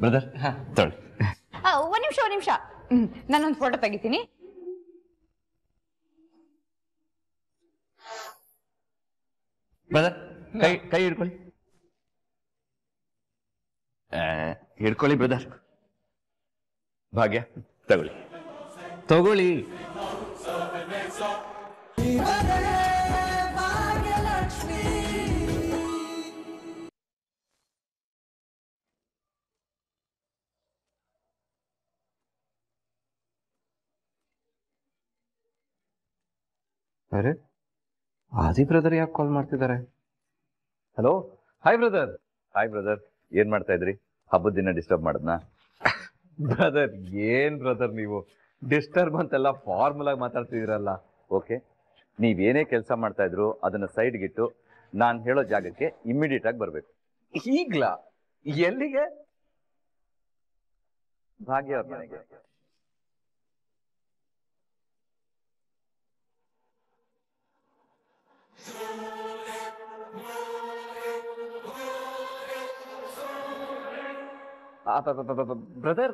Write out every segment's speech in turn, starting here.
Brother ತೊಳಿ. ಒಂದ್ ನಿಮಿಷ ನಾನೊಂದು ಫೋಟೋ ತೆಗಿತೀನಿ. ಬ್ರದರ್ ಕೈ ಹಿಡ್ಕೊಳ್ಳಿ. ಹಿಡ್ಕೊಳ್ಳಿ ಬ್ರದರ್. ಭಾಗ್ಯ ತಗೊಳ್ಳಿ. ಅರೆ ಆದಿ ಬ್ರದರ್ ಯಾಕೆ ಕಾಲ್ ಮಾಡ್ತಿದ್ದಾರೆ? Hello, hi brother. Hi brother, ಏನ್ ಮಾಡ್ತಾ ಇದ್ರಿ? ಹಬ್ಬದ ದಿನ ಡಿಸ್ಟರ್ಬ್ ಮಾಡದ್ನಾ? ಬ್ರದರ್ ಏನ್ ಬ್ರದರ್ ನೀವು ಡಿಸ್ಟರ್ಬ್ ಅಂತೆಲ್ಲ ಫಾರ್ಮಲ್ ಆಗಿ ಮಾತಾಡ್ತಿದ್ದೀರಲ್ಲ. ಓಕೆ, ನೀವೇನೇ ಕೆಲಸ ಮಾಡ್ತಾ ಇದ್ರು ಅದನ್ನ ಸೈಡ್ಗಿಟ್ಟು ನಾನು ಹೇಳೋ ಜಾಗಕ್ಕೆ ಇಮ್ಮಿಡಿಯೇಟ್ ಆಗಿ ಬರ್ಬೇಕು. ಈಗ್ಲಾ? ಎಲ್ಲಿಗೆ? ಭಾಗ್ಯ ಅವ್ರ ಮನೆಗೆ. ಬ್ರದರ್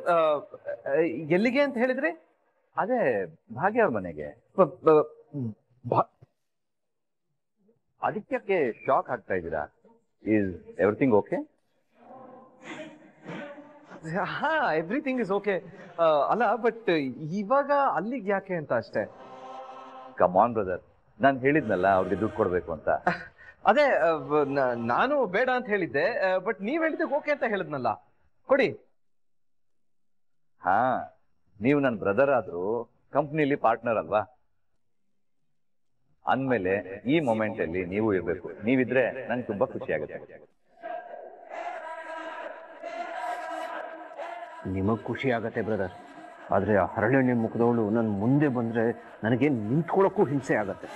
ಎಲ್ಲಿಗೆ ಅಂತ ಹೇಳಿದ್ರಿ? ಅದೇ ಭಾಗ್ಯ ಅವ್ರ ಮನೆಗೆ. ಆದಿತ್ಯಕ್ಕೆ ಶಾಕ್ ಆಗ್ತಾ ಇದ್ದೀರಾ? Is everything okay? ಹಾ, ಎವ್ರಿಥಿಂಗ್ ಇಸ್ ಓಕೆ. ಅಲ್ಲ, ಬಟ್ ಇವಾಗ ಅಲ್ಲಿಗೆ ಯಾಕೆ ಅಂತ ಅಷ್ಟೇ. ಕಮ್ ಆನ್ ಬ್ರದರ್, ನಾನು ಹೇಳಿದ್ನಲ್ಲ ಅವ್ರಿಗೆ ದುಡ್ಡು ಕೊಡ್ಬೇಕು ಅಂತ. ಅದೇ ನಾನು ಬೇಡ ಅಂತ ಹೇಳಿದ್ದೆ, ಬಟ್ ನೀವ್ ಹೇಳಿದ್ದಕ್ಕೆ ಓಕೆ ಅಂತ ಹೇಳಿದ್ನಲ್ಲ, ಕೊಡಿ. ಹಾ, ನೀವು ನನ್ನ ಬ್ರದರ್ ಆದ್ರೂ ಕಂಪ್ನಿಲಿ ಪಾರ್ಟ್ನರ್ ಅಲ್ವಾ? ಅಂದ್ಮೇಲೆ ಈ ಮೊಮೆಂಟ್ ಅಲ್ಲಿ ನೀವು ಇರ್ಬೇಕು. ನೀವಿದ್ರೆ ನಂಗೆ ತುಂಬಾ ಖುಷಿ ಆಗುತ್ತೆ. ನಿಮಗ್ ಖುಷಿ ಆಗತ್ತೆ ಬ್ರದರ್, ಆದ್ರೆ ಆ ಹರಳೆಣ್ಣೆ ಮುಖದವಳು ನನ್ನ ಮುಂದೆ ಬಂದ್ರೆ ನನಗೆ ನಿಂತ್ಕೊಳ್ಳೋಕ್ಕೂ ಹಿಂಸೆ ಆಗತ್ತೆ.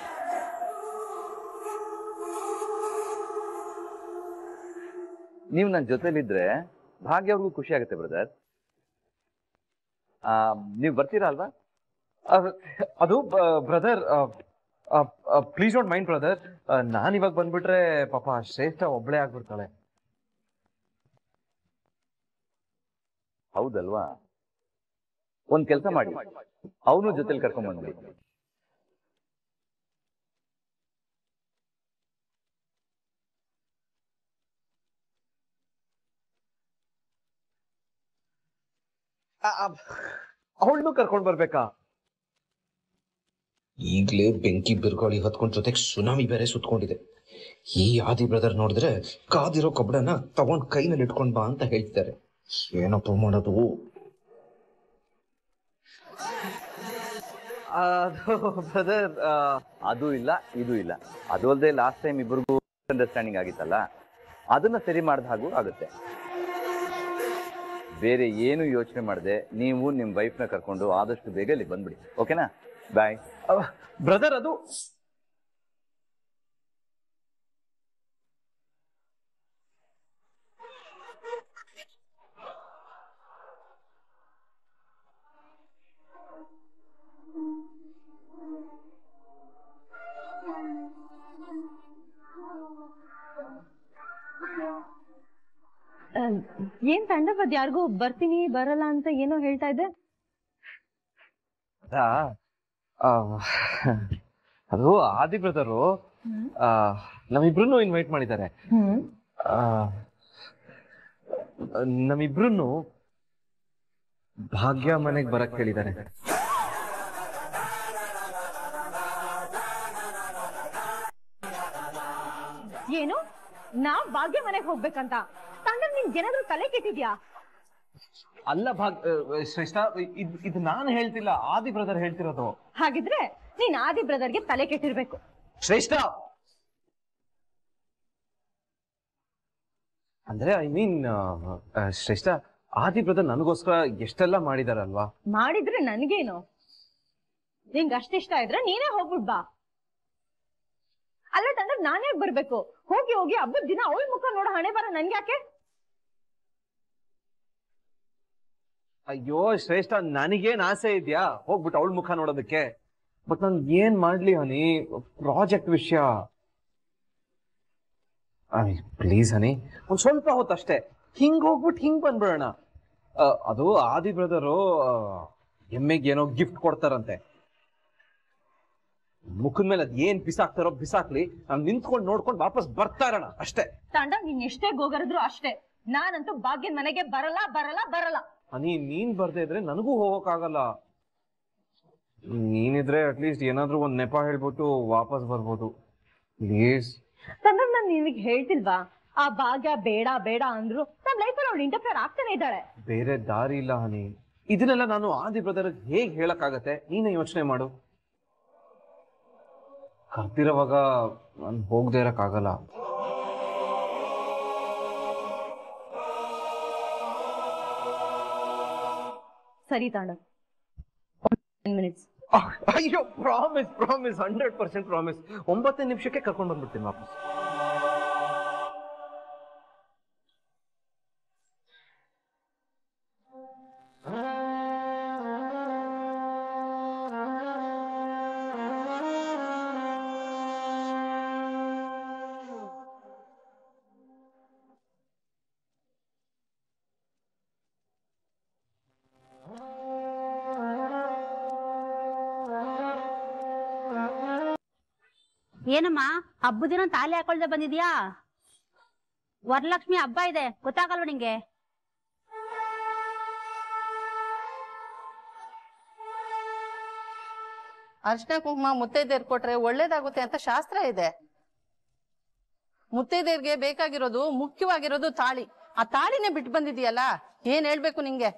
ನೀವು ನನ್ನ ಜೊತೆಲಿದ್ರೆ ಭಾಗ್ಯ ಅವ್ರಿಗೂ ಖುಷಿ ಆಗುತ್ತೆ ಬ್ರದರ್. ನೀವು ಬರ್ತೀರಾ ಅಲ್ವಾ? ಅದು brother, please don't mind brother. ನಾನು ಇವಾಗ ಬಂದ್ಬಿಟ್ರೆ ಪಾಪ ಶ್ರೇಷ್ಠ ಒಬ್ಳೆ ಆಗ್ಬಿಡ್ತಾಳೆ. ಹೌದಲ್ವಾ? ಒಂದ್ ಕೆಲಸ ಮಾಡಿ, ಅವನು ಜೊತೆಲಿ ಕರ್ಕೊಂಡ್ ಬಂದ್ಬಿಡಿ. ಅವಳನ್ನು ಕರ್ಕೊಂಡ್ ಬರ್ಬೇಕಾ? ಈಗ್ಲೇ ಬೆಂಕಿ ಬಿರುಗಾಳಿ ಹೊತ್ಕೊಂಡ್ ಜೊತೆಗೆ ಸುನಾಮಿ ಬೇರೆ ಸುತ್ಕೊಂಡಿದೆ. ಈ ಆದಿ ಬ್ರದರ್ ನೋಡಿದ್ರೆ ಕಾದಿರೋ ಕಬ್ಬಡನ ತಗೊಂಡ್ ಕೈನಲ್ಲಿ ಇಟ್ಕೊಂಡ್ ಬಾ ಅಂತ ಹೇಳ್ತಿದ್ದಾರೆ. ಏನಪ್ಪ ಮಾಡೋದು? ಬ್ರದರ್, ಅದು ಇಲ್ಲ ಇದು ಇಲ್ಲ. ಅದು ಅಲ್ಲದೆ ಲಾಸ್ಟ್ ಟೈಮ್ ಇಬ್ಬರಿಗೂ ಅಂಡರ್ಸ್ಟ್ಯಾಂಡಿಂಗ್ ಆಗಿತ್ತಲ್ಲ, ಅದನ್ನ ಸರಿ ಮಾಡಿದ ಹಾಗೂ ಆಗುತ್ತೆ. ಬೇರೆ ಏನು ಯೋಚನೆ ಮಾಡದೆ ನೀವು ನಿಮ್ಮ ವೈಫ್ನ ಕರ್ಕೊಂಡು ಆದಷ್ಟು ಬೇಗ ಇಲ್ಲಿ ಬಂದ್ಬಿಡಿ. ಓಕೆನಾ? ಬಾಯ್. ಬ್ರದರ್, ಅದು ಏನ್ ತಂಡಪದ್ ಯಾರಿಗೂ ಬರ್ತೀನಿ ಬರಲ್ಲ ಅಂತ ಏನೋ ಹೇಳ್ತಾ ಇದ್ದೆ. ಅದು ಆದಿ ಬ್ರದರು ನಮ್ಮಿಬ್ರು ಇನ್ವೈಟ್ ಮಾಡಿದ್ದಾರೆ. ನಮ್ಮಿಬ್ರು ಭಾಗ್ಯ ಮನೆಗ್ ಬರಕ್ ಹೇಳಿದ್ದಾರೆ. ಏನು? ನಾವ್ ಭಾಗ್ಯ ಮನೆಗ್ ಹೋಗ್ಬೇಕಂತ ತಂಡ ನಿಮ್ಗೆ ಏನಾದ್ರೂ ತಲೆ ಕೆಟ್ಟಿದ್ಯಾ? ಅಲ್ಲ ಶ್ರೇಷ್ಠ, ಇದು ನಾನು ಹೇಳ್ತಿಲ್ಲ, ಆದಿ ಬ್ರದರ್ ಹೇಳ್ತಿರೋದು. ಹಾಗಿದ್ರೆ ನೀನ್ ಆದಿ ಬ್ರದರ್ಗೆ ತಲೆ ಕೆಟ್ಟಿರ್ಬೇಕು. ಶ್ರೇಷ್ಠ ಅಂದ್ರೆ ಐ ಮೀನ್ ಶ್ರೇಷ್ಠ, ಆದಿ ಬ್ರದರ್ ನನಗೋಸ್ಕರ ಎಷ್ಟೆಲ್ಲ ಮಾಡಿದಾರಲ್ವಾ? ಮಾಡಿದ್ರೆ ನನ್ಗೇನು? ನಿಂಗ್ ಅಷ್ಟಿಷ್ಟ ಇದ್ರೆ ನೀನೇ ಹೋಗ್ಬಿಡ್ ಬಾ. ಅಲ್ಲ ತಂಡ ನಾನೇ ಬರ್ಬೇಕು? ಹೋಗಿ ಹೋಗಿ ಹಬ್ಬದ ದಿನ ಅವಳ ಮುಖ ನೋಡೋ ಹಣೆ ಬರ ನನ್ಗ್ಯಾಕೆ? ಅಯ್ಯೋ ಶ್ರೇಷ್ಠ, ನನಗೇನ್ ಆಸೆ ಇದ್ಯಾ ಹೋಗ್ಬಿಟ್ಟು ಅವಳ ಮುಖ ನೋಡೋದಕ್ಕೆ? ಬಟ್ ನಾನು ಏನ್ ಮಾಡ್ಲಿ ಹನಿ, ಪ್ರಾಜೆಕ್ಟ್ ವಿಷಯ. ಪ್ಲೀಸ್ ಹನಿ, ಒಂದ್ ಸ್ವಲ್ಪ ಹೊತ್ತಷ್ಟೇ ಹಿಂಗ್ ಹೋಗ್ಬಿಟ್ಟು ಹಿಂಗ್ ಬಂದ್ಬಿಡೋಣ. ಅದು ಆದಿ ಬ್ರದರು ಎಮ್ಮೆಗೆ ಏನೋ ಗಿಫ್ಟ್ ಕೊಡ್ತಾರಂತೆ. ಮುಖದ ಮೇಲೆ ಅದ್ ಏನ್ ಬಿಸಾಕ್ತಾರೋ ಬಿಸಾಕ್ಲಿ, ನಾವ್ ನಿಂತ್ಕೊಂಡು ನೋಡ್ಕೊಂಡು ವಾಪಸ್ ಬರ್ತಾ ಇರೋಣ ಅಷ್ಟೇ. ತಾಂಡ ನೀನ್ ಎಷ್ಟೇ ಗೋಗರಿದ್ರು ಅಷ್ಟೇ, ನಾನಂತೂ ಭಾಗ್ಯನ್ ಮನೆಗೆ ಬರಲ್ಲ ಬರಲ್ಲ ಬರಲ್ಲ. ನೀನ್ ಬರ್ದೇ ಇದ್ರೆ ನನಗೂ ಹೋಗಕ್ಕಾಗಲ್ಲ. ನೀನಿದ್ರೆ ಅಟ್ಲೀಸ್ಟ್ ಏನಾದ್ರೂ ಒಂದ್ ನೆಪ ಹೇಳ್ಬಿಟ್ಟು ವಾಪಸ್ ಬರ್ಬೋದು ಪ್ಲೀಸ್. ತಾಂಡ ನಾನ್ ನಿನಗೆ ಹೇಳ್ತಿಲ್ವಾ, ಆ ಭಾಗ್ಯ ಬೇಡ ಬೇಡ ಅಂದ್ರು ನನ್ ಲೈಫಲ್ಲಿ ಅವಳು ಇಂಟರ್ಫಿಯರ್ ಆಗ್ತಾನೆ ಇದ್ದಾಳೆ. ಬೇರೆ ದಾರಿ ಇಲ್ಲ ಹನಿ. ಇದನ್ನೆಲ್ಲ ನಾನು ಆದಿ ಬ್ರದರ್ ಹೇಗ್ ಹೇಳಕ್ಕಾಗತ್ತೆ? ನೀನೇ ಯೋಚನೆ ಮಾಡು. ಕರ್ತಿರೋವಾಗ ನಾನು ಹೋಗದೆ ಇರಕ್ಕಾಗಲ್ಲ. ಸರಿ ತಾಂಡ, 10 minutes. ಅಯ್ಯೋ ಪ್ರಾಮಿಸ್ ಪ್ರಾಮಿಸ್ 100% ಪ್ರಾಮಿಸ್. 9 ನಿಮಿಷಕ್ಕೆ ಕರ್ಕೊಂಡು ಬಂದ್ಬಿಡ್ತೀನಿ ವಾಪಸ್. ಏನಮ್ಮ ಹಬ್ಬದ ದಿನ ತಾಲಿ ಹಾಕೊಳ್ದೆ ಬಂದಿದ್ಯಾ? ವರಲಕ್ಷ್ಮಿ ಹಬ್ಬ ಇದೆ, ಗೊತ್ತಾಗಲ್ವ ನಿಂಗೆ? ಅರ್ಶಿನ ಕುಂಕುಮ ಮುತ್ತೈದೆಯರ್ ಕೊಟ್ರೆ ಒಳ್ಳೇದಾಗುತ್ತೆ ಅಂತ ಶಾಸ್ತ್ರ ಇದೆ. ಮುತ್ತೈದೆಯರ್ಗೆ ಬೇಕಾಗಿರೋದು ಮುಖ್ಯವಾಗಿರೋದು ತಾಳಿ. ಆ ತಾಳಿನೇ ಬಿಟ್ಟು ಬಂದಿದೀಯಲ್ಲ, ಏನ್ ಹೇಳ್ಬೇಕು ನಿಂಗೆ?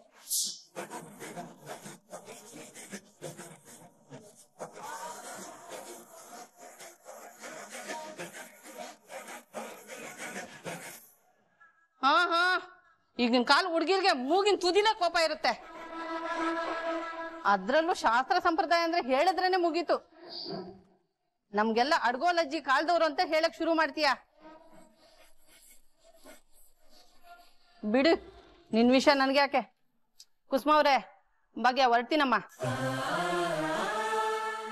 ಹಾ ಈಗಿನ ಕಾಲ ಹುಡುಗಿರ್ಗೆ ಮೂಗಿನ ತುದಿಲೇ ಕೋಪ ಇರುತ್ತೆ. ಅದ್ರಲ್ಲೂ ಶಾಸ್ತ್ರ ಸಂಪ್ರದಾಯ ಅಂದ್ರೆ ಹೇಳಿದ್ರೇನೆ ಮುಗೀತು. ನಮ್ಗೆಲ್ಲ ಅಡ್ಗೋಲಜ್ಜಿ ಕಾಲ್ದವ್ರು ಅಂತ ಹೇಳಕ್ ಶುರು ಮಾಡ್ತೀಯ. ಬಿಡು, ನಿನ್ ವಿಷಯ ನನ್ಗೆ ಯಾಕೆ? ಕುಸುಮ ಅವ್ರೆ, ಭಾಗ್ಯ ಹೊರಡ್ತೀನಮ್ಮ.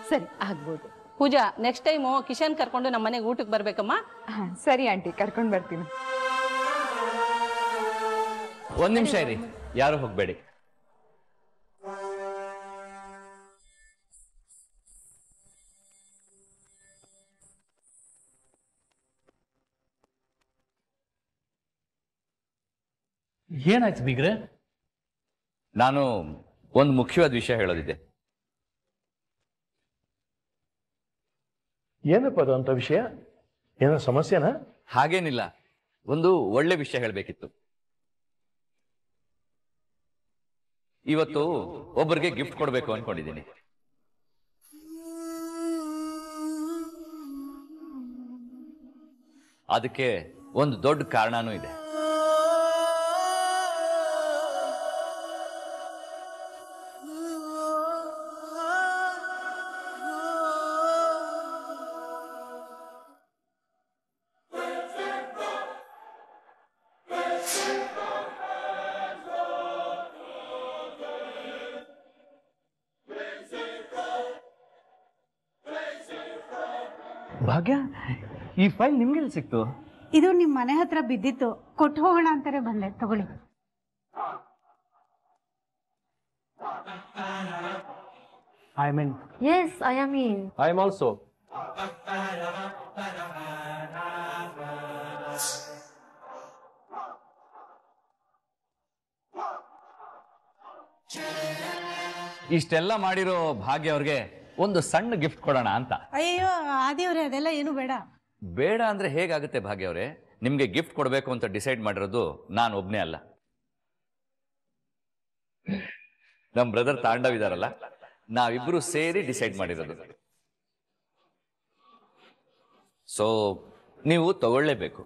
ಸರಿ ಆಗ್ಬೋದು. ಪೂಜಾ, ನೆಕ್ಸ್ಟ್ ಟೈಮು ಕಿಶನ್ ಕರ್ಕೊಂಡು ನಮ್ಮ ಮನೆಗೆ ಊಟಕ್ಕೆ ಬರ್ಬೇಕಮ್ಮ. ಸರಿ ಆಂಟಿ, ಕರ್ಕೊಂಡ್ ಬರ್ತೀನಿ. ಒಂದ್ ನಿಮಿಷ ಇರಿ, ಯಾರು ಹೋಗ್ಬೇಡಿ. ಏನಾಯ್ತು ಬೀಗ್ರೆ? ನಾನು ಒಂದು ಮುಖ್ಯವಾದ ವಿಷಯ ಹೇಳೋದಿದೆ. ಏನಪ್ಪ ಅದು ಅಂತ ವಿಷಯ? ಏನೋ ಸಮಸ್ಯೆನಾ? ಹಾಗೇನಿಲ್ಲ, ಒಂದು ಒಳ್ಳೆ ವಿಷಯ ಹೇಳಬೇಕಿತ್ತು. ಇವತ್ತು ಒಬ್ಬರಿಗೆ ಗಿಫ್ಟ್ ಕೊಡಬೇಕು ಅನ್ಕೊಂಡಿದ್ದೀನಿ. ಅದಕ್ಕೆ ಒಂದು ದೊಡ್ಡ ಕಾರಣನೂ ಇದೆ. ಭಾಗ್ಯ, ಈ ಫೈಲ್ ನಿಮ್ಗೆಲ್ಲಿ ಸಿಕ್ತು? ಇದು ನಿಮ್ ಮನೆ ಹತ್ರ ಬಿದ್ದಿತ್ತು, ಕೊಟ್ಟು ಹೋಗೋಣ ಅಂತಾನೆ ಬಂದೆ, ತಗೊಳ್ಳಿ. I mean yes, I am also. ಇಷ್ಟೆಲ್ಲ ಮಾಡಿರೋ ಭಾಗ್ಯ ಅವ್ರಿಗೆ ಒಂದು ಸಣ್ಣ ಗಿಫ್ಟ್ ಕೊಡೋಣ ಅಂತ. ಅಯ್ಯೋ ಆದಿವ್ರೆ, ಅದೆಲ್ಲ ಏನು ಬೇಡ. ಬೇಡ ಅಂದ್ರೆ ಹೇಗಾಗುತ್ತೆ ಭಾಗ್ಯ ಅವರೇ? ನಿಮ್ಗೆ ಗಿಫ್ಟ್ ಕೊಡಬೇಕು ಅಂತ ಡಿಸೈಡ್ ಮಾಡಿರೋದು ನಾನು ಒಬ್ನೇ ಅಲ್ಲ, ನಮ್ ಬ್ರದರ್ ತಾಂಡವ್ ಇದಾರಲ್ಲ, ನಾವಿಬ್ರು ಸೇರಿ ಡಿಸೈಡ್ ಮಾಡಿರೋದು. ಸೊ ನೀವು ತಗೊಳ್ಳೇಬೇಕು.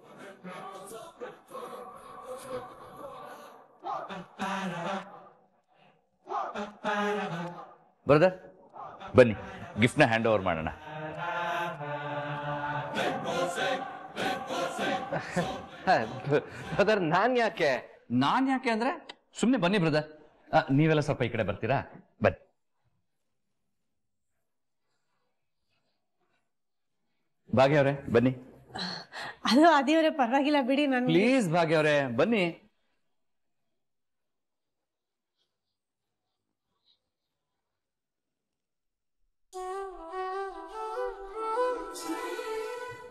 ಬ್ರದರ್ ಬನ್ನಿ, ಗಿಫ್ಟ್ನ ಹ್ಯಾಂಡ್ ಓವರ್ ಮಾಡೋಣ. ಬ್ರದರ್ ನಾನ್ ಯಾಕೆ ಅಂದ್ರೆ ಸುಮ್ಮನೆ ಬನ್ನಿ ಬ್ರದರ್. ನೀವೆಲ್ಲ ಸ್ವಲ್ಪ ಈ ಕಡೆ ಬರ್ತೀರಾ? ಬನ್ನಿ. ಭಾಗ್ಯ ಅವರೇ ಬನ್ನಿ. ಅದು ಆದಿವ್ರೆ, ಪರವಾಗಿಲ್ಲ ಬಿಡಿ. ನಾನು ಪ್ಲೀಸ್ ಭಾಗ್ಯ ಅವರೇ ಬನ್ನಿ.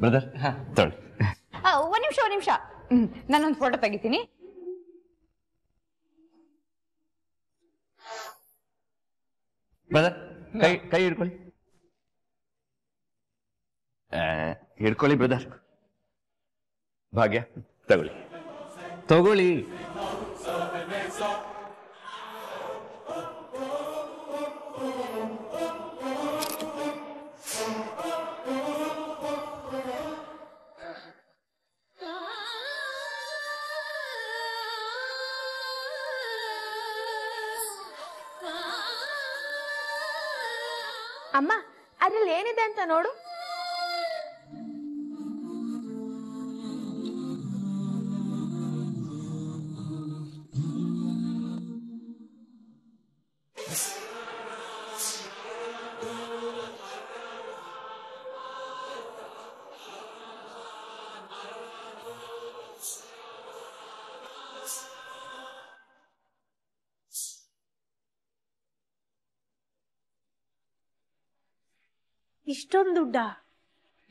ಬ್ರದರ್ ತೊಳಿ. ಒಂದ್ ನಿಮಿಷ ನಾನೊಂದು ಫೋಟೋ ತೆಗಿತೀನಿ. ಬ್ರದರ್ ಕೈ ಹಿಡ್ಕೊಳ್ಳಿ. ಹಿಡ್ಕೊಳ್ಳಿ ಬ್ರದರ್. ಭಾಗ್ಯ ತಗೊಳ್ಳಿ. ಅಮ್ಮ, ಅದ್ರಲ್ಲಿ ಏನಿದೆ ಅಂತ ನೋಡು.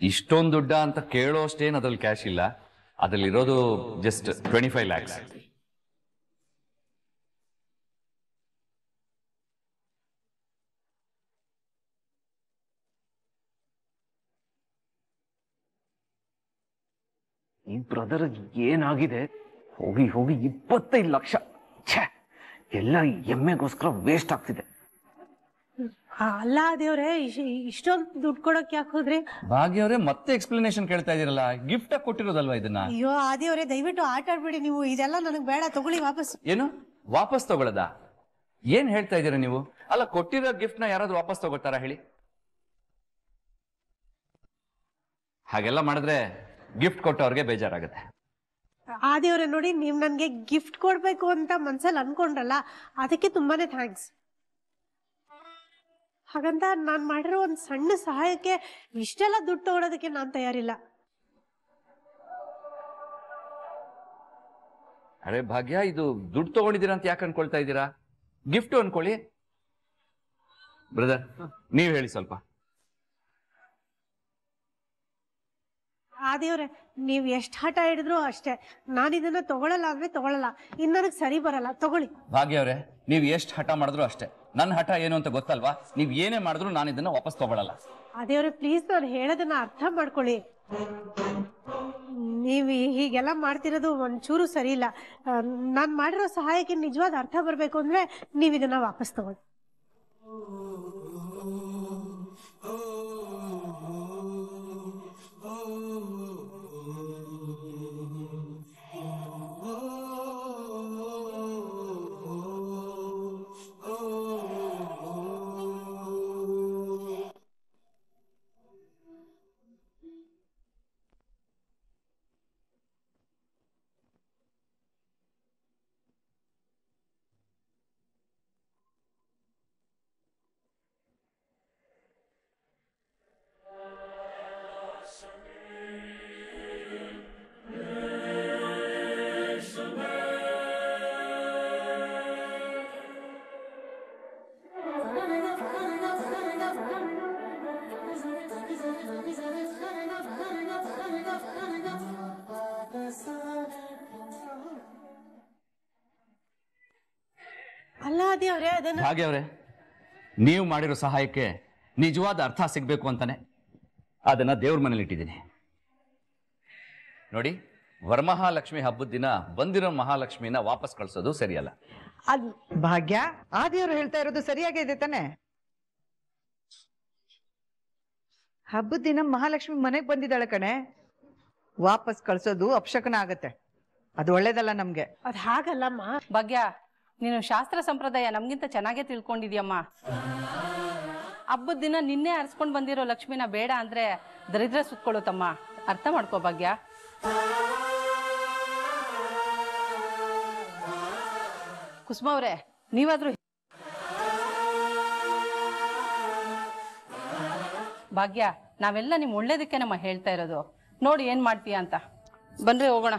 ಇಷ್ಟೊಂದು ದುಡ್ಡ ಅಂತ ಕೇಳೋ ಅಷ್ಟೇನು ಅದ್ರಲ್ಲಿ ಕ್ಯಾಶ್ ಇಲ್ಲ. ಅದ್ರಲ್ಲಿ ಇರೋದು ಜಸ್ಟ್ 25 lakhs. ಈ ಬ್ರದರ್ ಏನಾಗಿದೆ? ಹೋಗಿ 25 ಲಕ್ಷ. ಎಲ್ಲ ಎಮ್ಮೆಗೋಸ್ಕರ ವೇಸ್ಟ್ ಆಗ್ತಿದೆ. ಅಲ್ಲ ದೇವ್ರೆ, ಇಷ್ಟೊಂದು ದುಡ್ಡು ಕೊಡಕ್ ಯಾಕೆ ಹೋದ್ರಿ? ಭಾಗ್ಯವ್ರೆ ಮತ್ತೆ ಎಕ್ಸ್ಪ್ಲನೇಷನ್ ಕೇಳ್ತಾ ಇದೀರಲ್ಲ. ಗಿಫ್ಟ್ ಕೊಟ್ಟಿರೋದಲ್ವಾ ಇದನ್ನ? ಅಯ್ಯೋ ಆದಿಯವ್ರೆ, ದಯವಿಟ್ಟು ಆಟ ಆಡ್ಬೇಡಿ ನೀವು. ಇದೆಲ್ಲ ನನಗ್ ಬೇಡ, ತಗೊಳ್ಳಿ ವಾಪಸ್. ಏನು ವಾಪಸ್ ತಗೊಳ್ಳೋದಾ? ಏನ್ ಹೇಳ್ತಾ ಇದೀರ ನೀವು? ಅಲ್ಲ, ಕೊಟ್ಟಿರೋ ಗಿಫ್ಟ್ ನ ಯಾರಾದ್ರೂ ವಾಪಸ್ ತಗೋತಾರಾ ಹೇಳಿ? ಹಾಗೆಲ್ಲ ಮಾಡಿದ್ರೆ ಗಿಫ್ಟ್ ಕೊಟ್ಟವ್ರಿಗೆ ಬೇಜಾರಾಗುತ್ತೆ. ಆದಿಯವ್ರೆ ನೋಡಿ, ನೀವ್ ನನ್ಗೆ ಗಿಫ್ಟ್ ಕೊಡ್ಬೇಕು ಅಂತ ಮನ್ಸಲ್ಲಿ ಅನ್ಕೊಂಡ್ರಲ್ಲ, ಅದಕ್ಕೆ ತುಂಬಾನೇ ಥ್ಯಾಂಕ್ಸ್. ಹಾಗಂತ ನಾನ್ ಮಾಡಿರೋ ಒಂದ್ ಸಣ್ಣ ಸಹಾಯಕ್ಕೆ ಇಷ್ಟೆಲ್ಲ ದುಡ್ಡು ತಗೊಳೋದಕ್ಕೆ ನಾನ್ ತಯಾರಿಲ್ಲ. ಅರೆ ಭಾಗ್ಯ, ಇದು ದುಡ್ಡು ತಗೊಂಡಿದ್ದೀರಾ ಅಂತ ಯಾಕೆ ಅನ್ಕೊಳ್ತಾ ಇದ್ದೀರಾ? ಗಿಫ್ಟ್ ಅನ್ಕೊಳ್ಳಿ. ಬ್ರದರ್, ನೀವ್ ಹೇಳಿ ಸ್ವಲ್ಪ. ಆದಿಯವ್ರೆ, ನೀವ್ ಎಷ್ಟ್ ಹಠ ಹಿಡಿದ್ರು ಅಷ್ಟೇ. ನಾನು ಇದನ್ನ ತಗೊಳಲ್ಲ ಅಂದ್ರೆ ತಗೊಳಲ್ಲ. ಇನ್ ನನಗ್ ಸರಿ ಬರಲ್ಲ, ತಗೊಳ್ಳಿ. ಭಾಗ್ಯ ಅವ್ರೆ, ನೀವ್ ಎಷ್ಟು ಹಠ ಮಾಡಿದ್ರು ಅಷ್ಟೇ. ನನ್ನ ಹಠ ಏನು ಅಂತ ಗೊತ್ತಲ್ವಾ? ನೀವ್ ಏನೇ ಮಾಡಿದ್ರು ನಾನು ಇದನ್ನ ವಾಪಸ್ ತಗೊಳಲ್ಲ. ಆದಿಯವ್ರೆ ಪ್ಲೀಸ್, ನಾನು ಹೇಳೋದನ್ನ ಅರ್ಥ ಮಾಡ್ಕೊಳ್ಳಿ. ನೀವ್ ಹೀಗೆಲ್ಲ ಮಾಡ್ತಿರೋದು ಒಂಚೂರು ಸರಿ ಇಲ್ಲ. ನಾನ್ ಮಾಡಿರೋ ಸಹಾಯಕ್ಕೆ ನಿಜವಾದ ಅರ್ಥ ಬರ್ಬೇಕು ಅಂದ್ರೆ ನೀವ್ ಇದನ್ನ ವಾಪಸ್ ತಗೊಳ್ಳಿ. ಹಾಗೆ ಅವ್ರೆ, ನೀವು ಮಾಡಿರೋ ಸಹಾಯಕ್ಕೆ ನಿಜವಾದ ಅರ್ಥ ಸಿಗ್ಬೇಕು ಅಂತಾನೆ ಅದನ್ನ ದೇವ್ರ ಮನೇಲಿ ಇಟ್ಟಿದ್ದೀನಿ. ನೋಡಿ, ವರಮಹಾಲಕ್ಷ್ಮಿ ಹಬ್ಬದ ದಿನ ಬಂದಿರೋ ಮಹಾಲಕ್ಷ್ಮಿನ ವಾಪಸ್ ಕಳ್ಸೋದು ಸರಿಯಲ್ಲ. ಭಾಗ್ಯ, ಆದಿಯವರು ಹೇಳ್ತಾ ಇರೋದು ಸರಿಯಾಗಿ ಇದೆ ತಾನೆ? ಹಬ್ಬದ ದಿನ ಮಹಾಲಕ್ಷ್ಮಿ ಮನೆಗ್ ಬಂದಿದ್ದಾಳೆ ಕಣೆ. ವಾಪಸ್ ಕಳ್ಸೋದು ಅಪಶಕನ ಆಗತ್ತೆ. ಅದು ಒಳ್ಳೇದಲ್ಲ ನಮ್ಗೆ. ಅದ್ ಹಾಗಲ್ಲಮ್ಮ. ಭಾಗ್ಯ, ನೀನು ಶಾಸ್ತ್ರ ಸಂಪ್ರದಾಯ ನಮ್ಗಿಂತ ಚೆನ್ನಾಗೇ ತಿಳ್ಕೊಂಡಿದ್ಯಮ್ಮ. ಹಬ್ಬದ ದಿನ ನಿನ್ನೆ ಅರ್ಸ್ಕೊಂಡ್ ಬಂದಿರೋ ಲಕ್ಷ್ಮಿನ ಬೇಡ ಅಂದ್ರೆ ದರಿದ್ರ ಸುತ್ಕೊಳ್ಳುತ್ತಮ್ಮ. ಅರ್ಥ ಮಾಡ್ಕೋ ಭಾಗ್ಯ. ಕುಸುಮ ಅವ್ರೆ, ನೀವಾದ್ರೂ ಭಾಗ್ಯ, ನಾವೆಲ್ಲ ನಿಮ್ ಒಳ್ಳೇದಕ್ಕೆ ನಮ್ಮ ಹೇಳ್ತಾ ಇರೋದು. ನೋಡಿ ಏನ್ ಮಾಡ್ತೀಯ ಅಂತ. ಬನ್ರಿ ಹೋಗೋಣ.